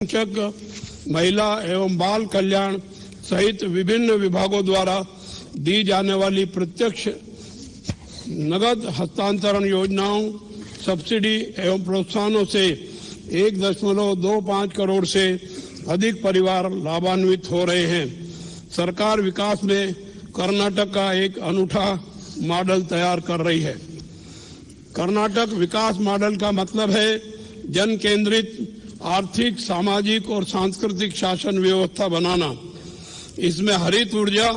शिक्षक, महिला एवं बाल कल्याण सहित विभिन्न विभागों द्वारा दी जाने वाली प्रत्यक्ष नगद हस्तांतरण योजनाओं, सब्सिडी एवं प्रोत्साहनों से 1.25 करोड़ से अधिक परिवार लाभान्वित हो रहे हैं। सरकार विकास में कर्नाटक का एक अनूठा मॉडल तैयार कर रही है। कर्नाटक विकास मॉडल का मतलब है जन केंद्रित आर्थिक, सामाजिक और सांस्कृतिक शासन व्यवस्था बनाना। इसमें हरित ऊर्जा,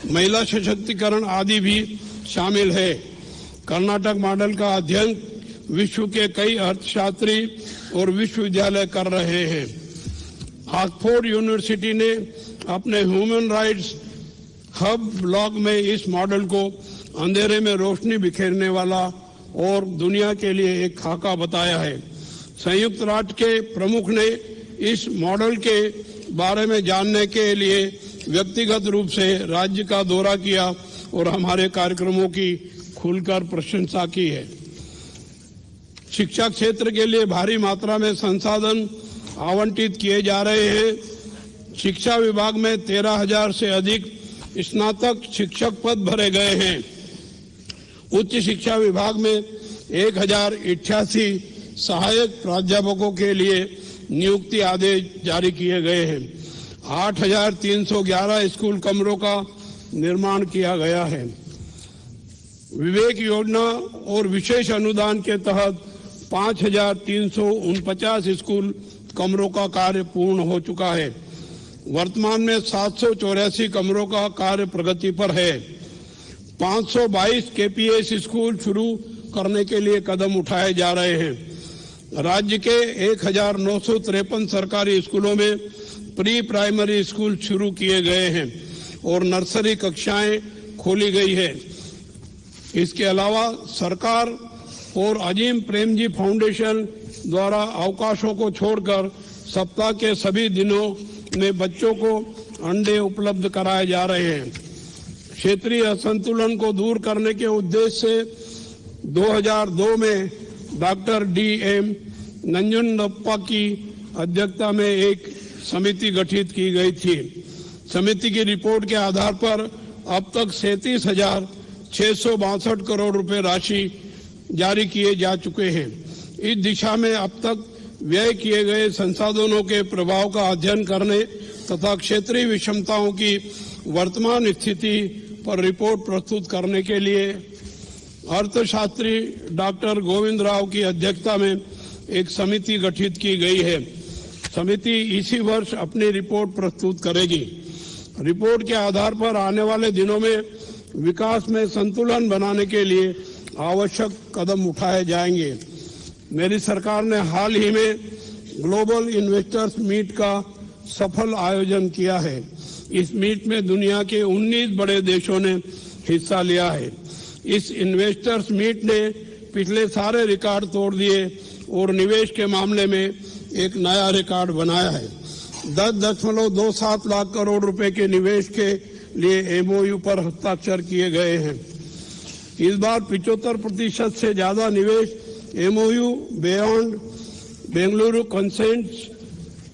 महिला सशक्तिकरण आदि भी शामिल है। कर्नाटक मॉडल का अध्ययन विश्व के कई अर्थशास्त्री और विश्वविद्यालय कर रहे हैं। ऑक्सफोर्ड यूनिवर्सिटी ने अपने ह्यूमन राइट्स हब ब्लॉग में इस मॉडल को अंधेरे में रोशनी बिखेरने वाला और दुनिया के लिए एक खाका बताया है। संयुक्त राष्ट्र के प्रमुख ने इस मॉडल के बारे में जानने के लिए व्यक्तिगत रूप से राज्य का दौरा किया और हमारे कार्यक्रमों की खुलकर प्रशंसा की है। शिक्षा क्षेत्र के लिए भारी मात्रा में संसाधन आवंटित किए जा रहे हैं। शिक्षा विभाग में 13,000 से अधिक स्नातक शिक्षक पद भरे गए हैं। उच्च शिक्षा विभाग में 1,088 सहायक प्राध्यापकों के लिए नियुक्ति आदेश जारी किए गए हैं। 8,311 स्कूल कमरों का निर्माण किया गया है। विवेक योजना और विशेष अनुदान के तहत 5,349 स्कूल कमरों का कार्य पूर्ण हो चुका है। वर्तमान में 784 कमरों का कार्य प्रगति पर है। 522 केपीएस स्कूल शुरू करने के लिए कदम उठाए जा रहे हैं। राज्य के 1,953 सरकारी स्कूलों में प्री प्राइमरी स्कूल शुरू किए गए हैं और नर्सरी कक्षाएं खोली गई है। इसके अलावा सरकार और अजीम प्रेमजी फाउंडेशन द्वारा अवकाशों को छोड़कर सप्ताह के सभी दिनों में बच्चों को अंडे उपलब्ध कराए जा रहे हैं। क्षेत्रीय असंतुलन को दूर करने के उद्देश्य से 2002 में डॉक्टर D.M. नंजुंडप्पा की अध्यक्षता में एक समिति गठित की गई थी। समिति की रिपोर्ट के आधार पर अब तक 37,662 करोड़ रुपए राशि जारी किए जा चुके हैं। इस दिशा में अब तक व्यय किए गए संसाधनों के प्रभाव का अध्ययन करने तथा क्षेत्रीय विषमताओं की वर्तमान स्थिति पर रिपोर्ट प्रस्तुत करने के लिए अर्थशास्त्री डॉक्टर गोविंद राव की अध्यक्षता में एक समिति गठित की गई है। समिति इसी वर्ष अपनी रिपोर्ट प्रस्तुत करेगी। रिपोर्ट के आधार पर आने वाले दिनों में विकास में संतुलन बनाने के लिए आवश्यक कदम उठाए जाएंगे। मेरी सरकार ने हाल ही में ग्लोबल इन्वेस्टर्स मीट का सफल आयोजन किया है। इस मीट में दुनिया के 19 बड़े देशों ने हिस्सा लिया है। इस इन्वेस्टर्स मीट ने पिछले सारे रिकॉर्ड तोड़ दिए और निवेश के मामले में एक नया रिकॉर्ड बनाया है। 10.27 लाख करोड़ रुपए के निवेश के लिए MOU पर हस्ताक्षर किए गए हैं। इस बार 75% से ज्यादा निवेश MOU बियॉन्ड बेंगलुरु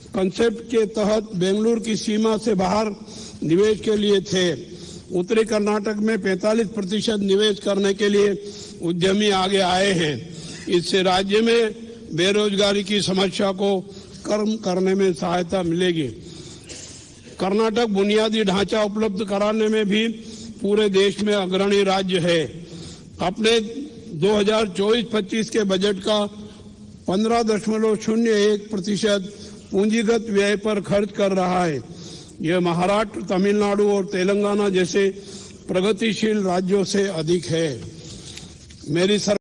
कंसेप्ट के तहत बेंगलुरु की सीमा से बाहर निवेश के लिए थे। उत्तरी कर्नाटक में 45% निवेश करने के लिए उद्यमी आगे आए हैं। इससे राज्य में बेरोजगारी की समस्या को कम करने में सहायता मिलेगी। कर्नाटक बुनियादी ढांचा उपलब्ध कराने में भी पूरे देश में अग्रणी राज्य है। अपने 2024-25 के बजट का 15.01% पूंजीगत व्यय पर खर्च कर रहा है। यह महाराष्ट्र, तमिलनाडु और तेलंगाना जैसे प्रगतिशील राज्यों से अधिक है। मेरी